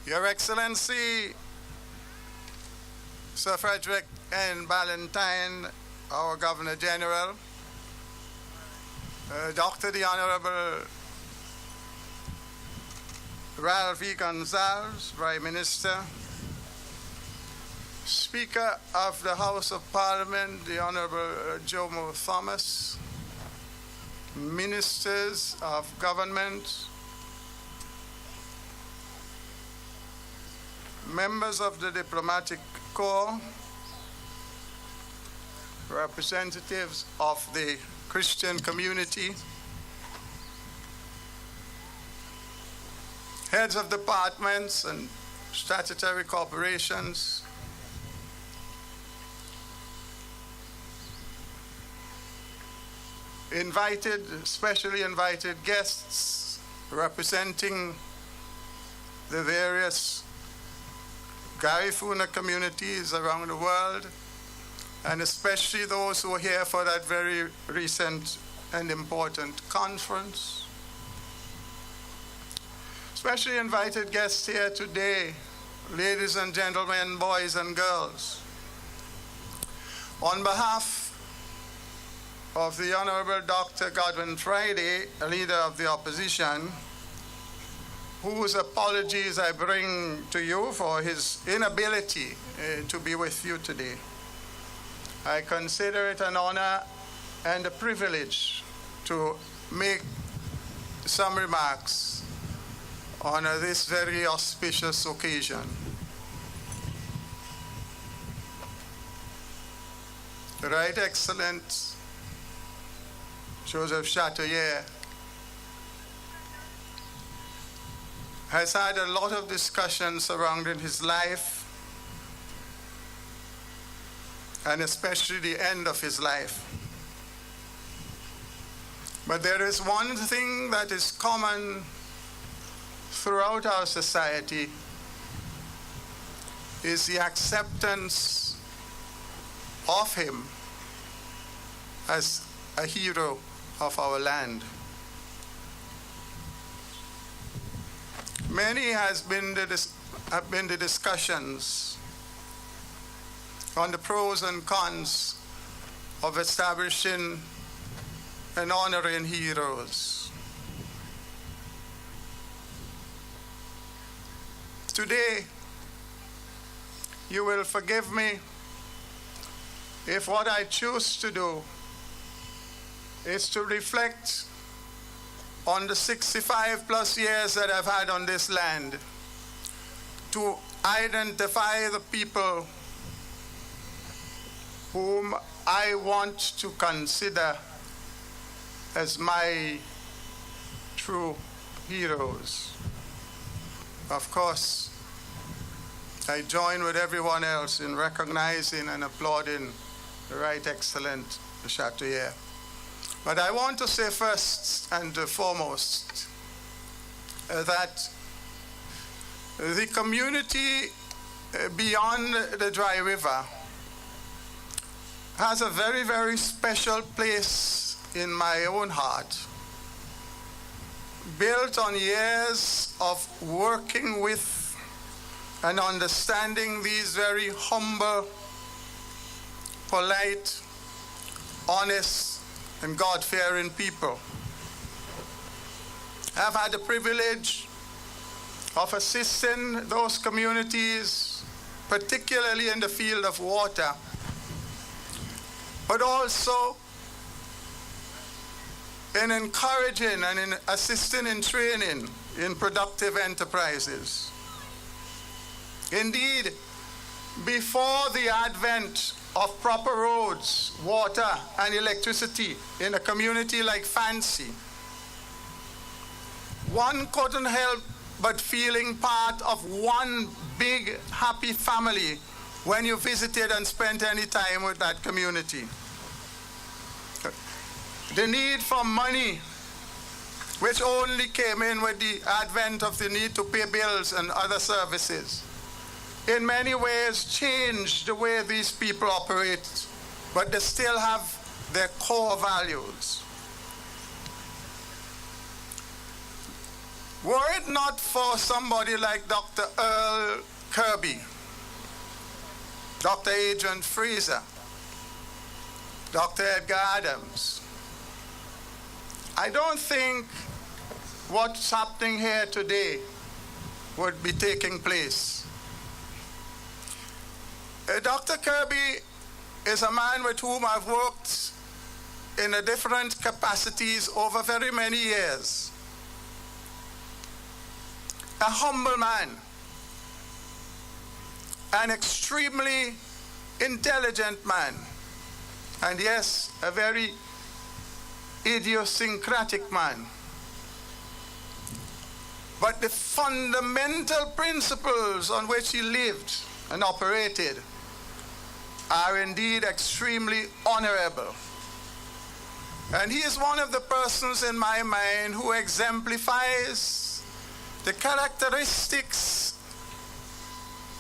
Your Excellency, Sir Frederick N. Ballantyne, our Governor General, Dr. the Honorable Ralph E. Gonsalves, Prime Minister, Speaker of the House of Parliament, the Honorable Jomo Thomas, Ministers of Government, members of the Diplomatic Corps, representatives of the Christian community, heads of departments and statutory corporations, specially invited guests representing the various Garifuna communities around the world, and especially those who are here for that very recent and important conference. Especially invited guests here today, ladies and gentlemen, boys and girls. On behalf of the Honorable Dr. Godwin Friday, a leader of the opposition, whose apologies I bring to you for his inability to be with you today. I consider it an honor and a privilege to make some remarks on this very auspicious occasion. The Right Excellent Joseph Chatelier has had a lot of discussion surrounding his life, and especially the end of his life. But there is one thing that is common throughout our society, is the acceptance of him as a hero of our land. Many have been the discussions on the pros and cons of establishing and honoring heroes. Today, you will forgive me if what I choose to do is to reflect on the 65 plus years that I've had on this land, to identify the people whom I want to consider as my true heroes. Of course, I join with everyone else in recognizing and applauding the Right Excellent Chatelier. But I want to say first and foremost that the community beyond the Dry River has a very, very special place in my own heart, built on years of working with and understanding these very humble, polite, honest, and God-fearing people. I've had the privilege of assisting those communities, particularly in the field of water, but also in encouraging and in assisting in training in productive enterprises. Indeed, before the advent of proper roads, water, and electricity in a community like Fancy, one couldn't help but feeling part of one big, happy family when you visited and spent any time with that community. The need for money, which only came in with the advent of the need to pay bills and other services, in many ways changed the way these people operate, but they still have their core values. Were it not for somebody like Dr. Earl Kirby, Dr. Adrian Fraser, Dr. Edgar Adams, I don't think what's happening here today would be taking place. Dr. Kirby is a man with whom I've worked in a different capacities over very many years. A humble man, an extremely intelligent man, and yes, a very idiosyncratic man. But the fundamental principles on which he lived and operated are indeed extremely honorable. And he is one of the persons in my mind who exemplifies the characteristics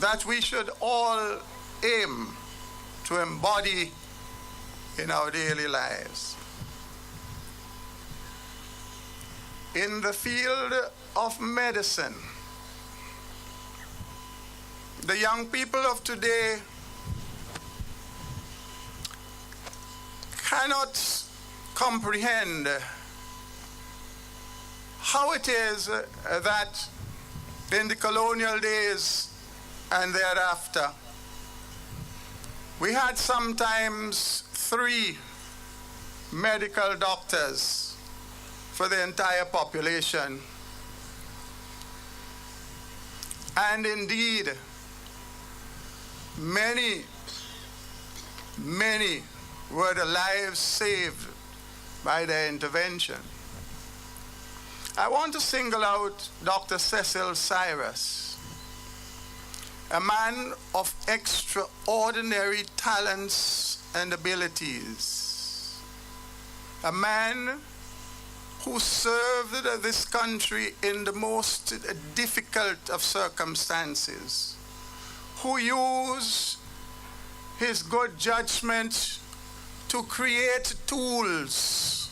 that we should all aim to embody in our daily lives. In the field of medicine, the young people of today cannot comprehend how it is that in the colonial days and thereafter, we had sometimes 3 medical doctors for the entire population. And indeed, many were the lives saved by their intervention. I want to single out Dr. Cecil Cyrus, a man of extraordinary talents and abilities, a man who served this country in the most difficult of circumstances, who used his good judgment to create tools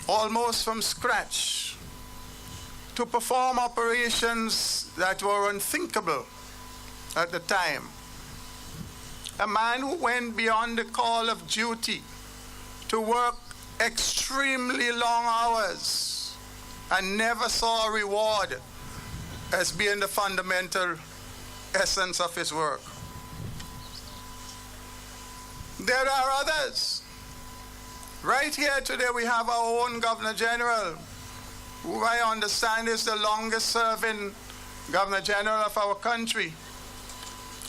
almost from scratch to perform operations that were unthinkable at the time. A man who went beyond the call of duty to work extremely long hours and never saw a reward as being the fundamental essence of his work. There are others. Right here today we have our own Governor General, who I understand is the longest serving Governor General of our country,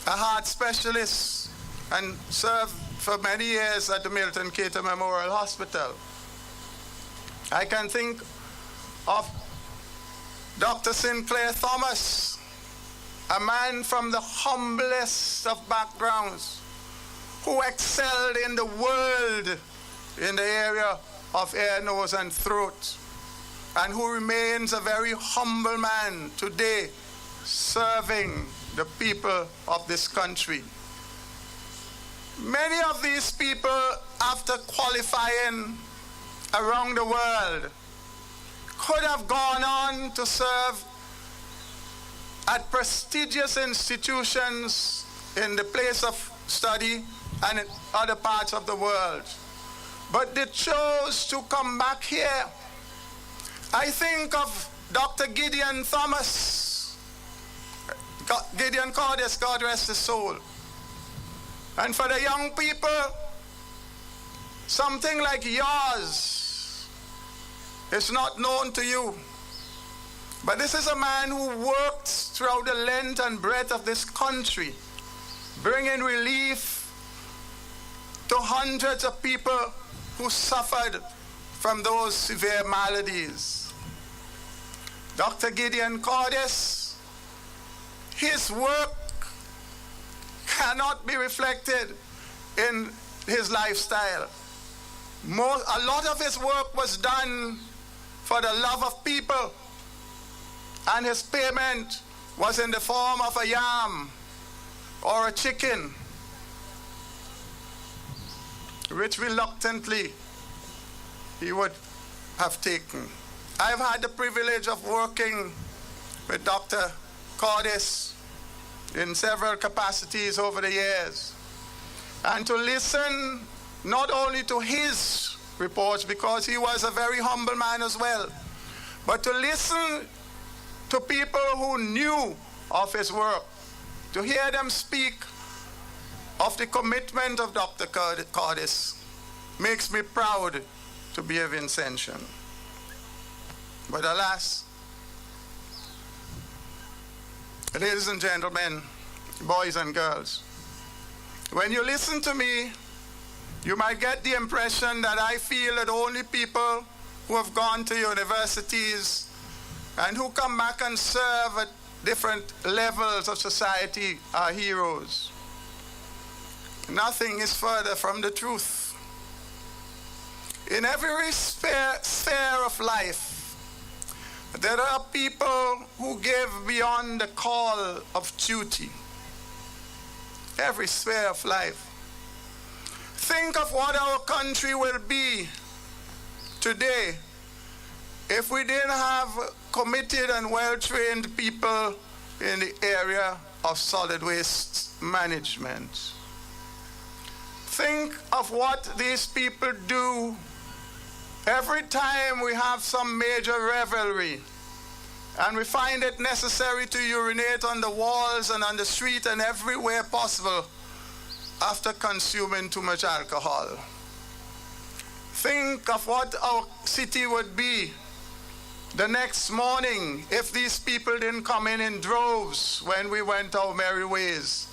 a heart specialist, and served for many years at the Milton Cater Memorial Hospital. I can think of Dr. Sinclair Thomas, a man from the humblest of backgrounds, who excelled in the world in the area of ear, nose, and throat, and who remains a very humble man today, serving the people of this country. Many of these people, after qualifying around the world, could have gone on to serve at prestigious institutions in the place of study and in other parts of the world. But they chose to come back here. I think of Dr. Gideon Thomas, Gideon Cordes, God rest his soul. And for the young people, something like yours is not known to you. But this is a man who worked throughout the length and breadth of this country, bringing relief to hundreds of people who suffered from those severe maladies. Dr. Gideon Cordes, his work cannot be reflected in his lifestyle. A lot of his work was done for the love of people, and his payment was in the form of a yam or a chicken, which reluctantly he would have taken. I've had the privilege of working with Dr. Cordis in several capacities over the years, and to listen not only to his reports, because he was a very humble man as well, but to listen to people who knew of his work, to hear them speak of the commitment of Dr. Cordis, makes me proud to be a Vincentian. But alas, ladies and gentlemen, boys and girls, when you listen to me, you might get the impression that I feel that only people who have gone to universities and who come back and serve at different levels of society are heroes. Nothing is further from the truth. In every sphere of life, there are people who give beyond the call of duty. Every sphere of life. Think of what our country will be today if we didn't have committed and well-trained people in the area of solid waste management. Think of what these people do every time we have some major revelry and we find it necessary to urinate on the walls and on the street and everywhere possible after consuming too much alcohol. Think of what our city would be the next morning if these people didn't come in droves when we went our merry ways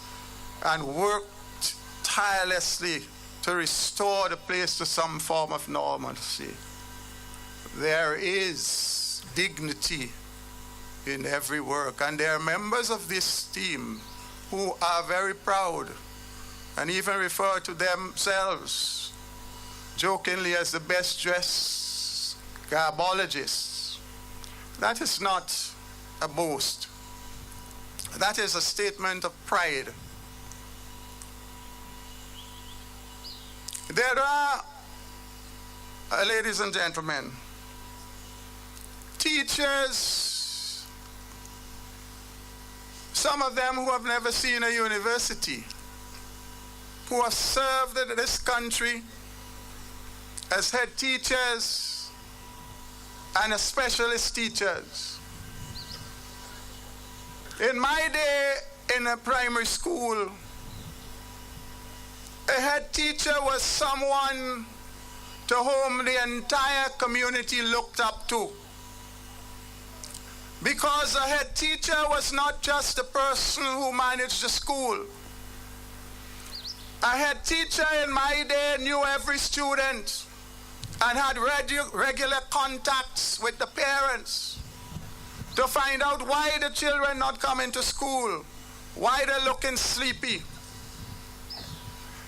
and worked tirelessly to restore the place to some form of normalcy. There is dignity in every work, and there are members of this team who are very proud and even refer to themselves jokingly as the best dressed garbologists. That is not a boast. That is a statement of pride. There are, ladies and gentlemen, teachers, some of them who have never seen a university, who have served in this country as head teachers and as specialist teachers. In my day in a primary school, a head teacher was someone to whom the entire community looked up to. Because a head teacher was not just the person who managed the school. A head teacher in my day knew every student and had regular contacts with the parents to find out why the children not coming to school, why they're looking sleepy.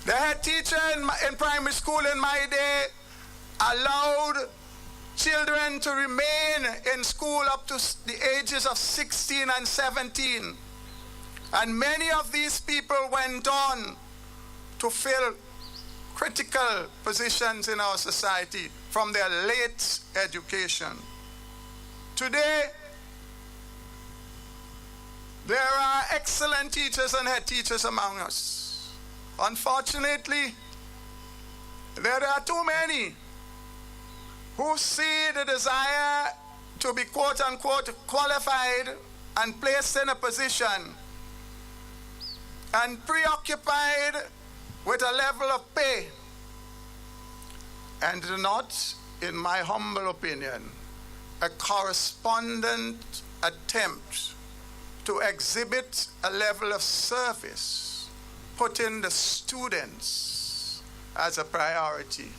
The head teacher in primary school in my day allowed children to remain in school up to the ages of 16 and 17. And many of these people went on to fill critical positions in our society from their late education. Today, there are excellent teachers and head teachers among us. Unfortunately, there are too many who see the desire to be quote-unquote qualified and placed in a position and preoccupied with a level of pay and not, in my humble opinion, a correspondent attempt to exhibit a level of service, putting the students as a priority,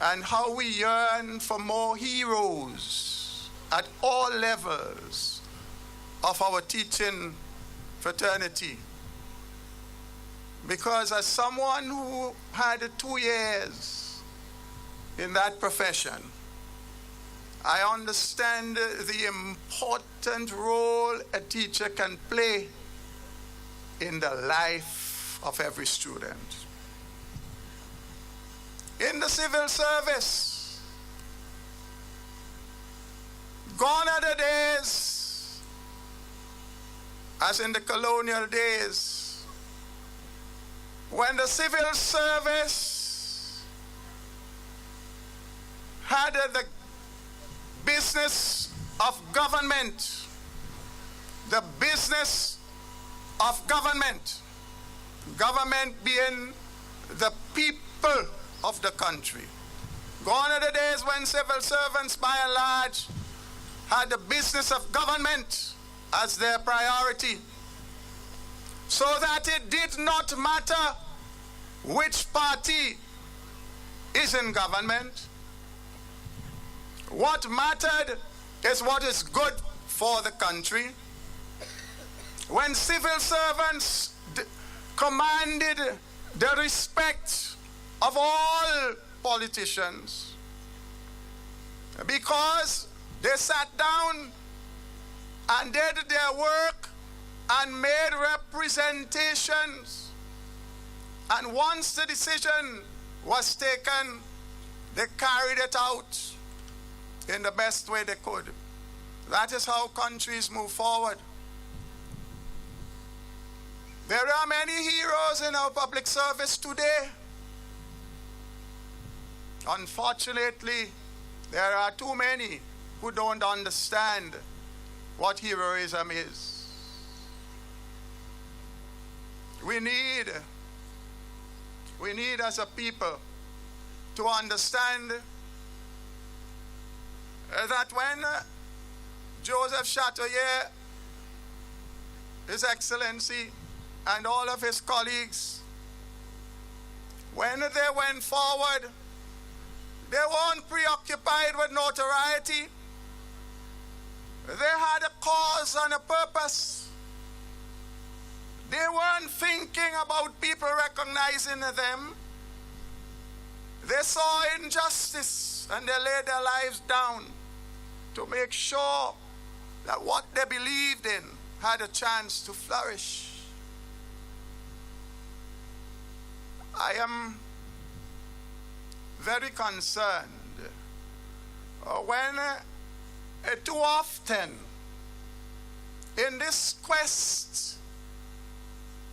and how we yearn for more heroes at all levels of our teaching fraternity. Because as someone who had 2 years in that profession, I understand the important role a teacher can play in the life of every student. In the civil service, Gone are the days, as in the colonial days, when the civil service had the business of government, the business of government, government being the people of the country. Gone are the days when civil servants, by and large, had the business of government as their priority, so that it did not matter which party is in government. What mattered is what is good for the country. When civil servants commanded the respect of all politicians, because they sat down and did their work and made representations, and once the decision was taken, they carried it out in the best way they could. That is how countries move forward. There are many heroes in our public service today. Unfortunately, there are too many who don't understand what heroism is. We need as a people to understand that when Joseph Chattoyer, His Excellency, and all of his colleagues, when they went forward, they weren't preoccupied with notoriety. They had a cause and a purpose. They weren't thinking about people recognizing them. They saw injustice and they laid their lives down to make sure that what they believed in had a chance to flourish. I am very concerned when too often in this quest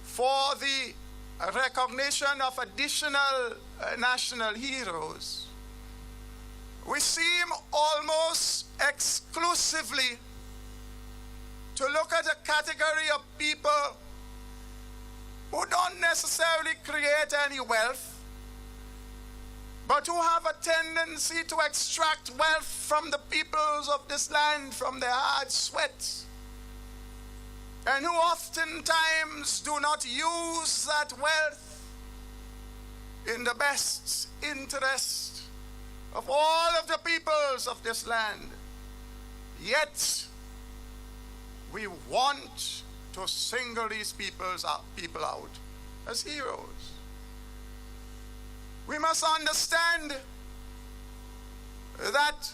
for the recognition of additional national heroes, we seem almost exclusively to look at a category of people who don't necessarily create any wealth, but who have a tendency to extract wealth from the peoples of this land, from their hard sweat, and who oftentimes do not use that wealth in the best interest of all of the peoples of this land. Yet, we want to single these people out as heroes. We must understand that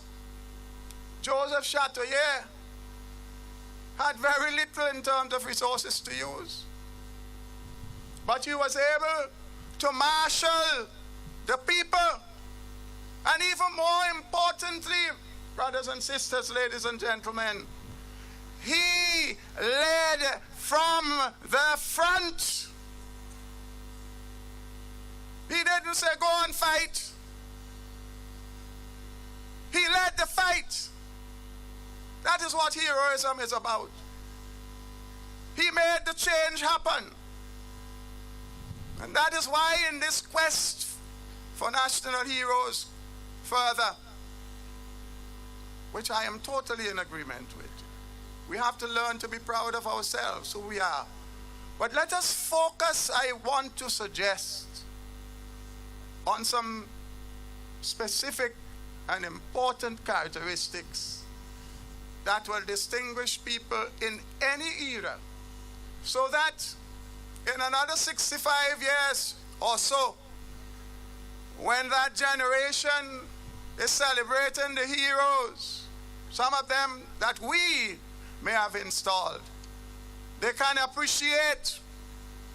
Joseph Chattoyer had very little in terms of resources to use, but he was able to marshal the people, and even more importantly, brothers and sisters, ladies and gentlemen, he led from the front. He didn't say, go and fight. He led the fight. That is what heroism is about. He made the change happen. And that is why in this quest for national heroes further, which I am totally in agreement with, we have to learn to be proud of ourselves, who we are. But let us focus, I want to suggest, on some specific and important characteristics that will distinguish people in any era, so that in another 65 years or so, when that generation is celebrating the heroes, some of them that we may have installed, they can appreciate,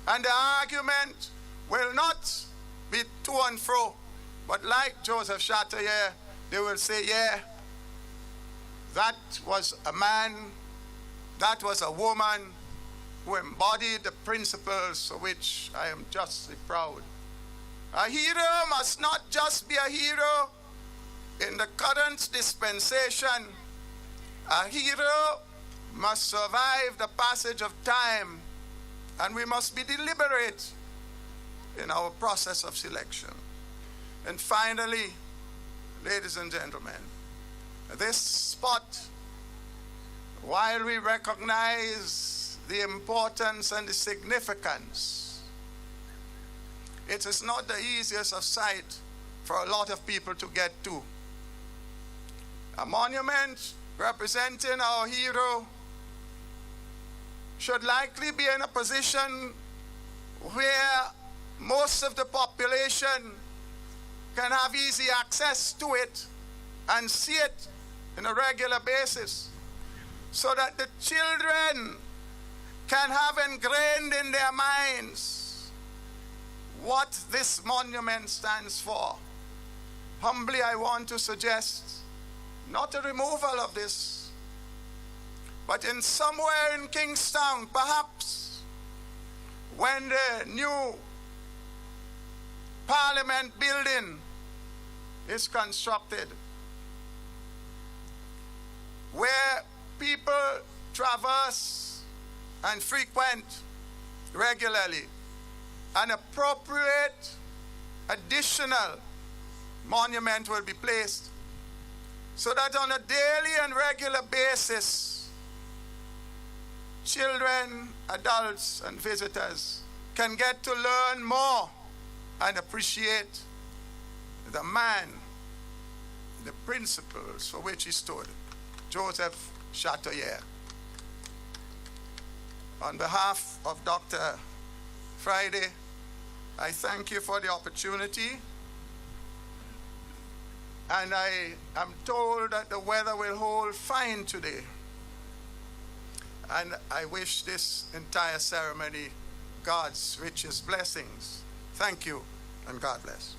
and the argument will not be to and fro, but like Joseph Chattoyer, they will say, yeah, That was a man, that was a woman who embodied the principles for which I am justly proud. A hero must not just be a hero in the current dispensation. A hero must survive the passage of time, and we must be deliberate in our process of selection. And finally, ladies and gentlemen, this spot, while we recognize the importance and the significance, it is not the easiest of sight for a lot of people to get to. A monument representing our hero should likely be in a position where most of the population can have easy access to it and see it on a regular basis, so that the children can have ingrained in their minds what this monument stands for. Humbly, I want to suggest not a removal of this, but in somewhere in Kingstown, perhaps, when the new Parliament building is constructed, where people traverse and frequent regularly, an appropriate additional monument will be placed, so that on a daily and regular basis, children, adults, and visitors can get to learn more and appreciate the man, the principles for which he stood, Joseph Chatoyer. On behalf of Dr. Friday, I thank you for the opportunity, and I am told that the weather will hold fine today. And I wish this entire ceremony God's richest blessings. Thank you, and God bless.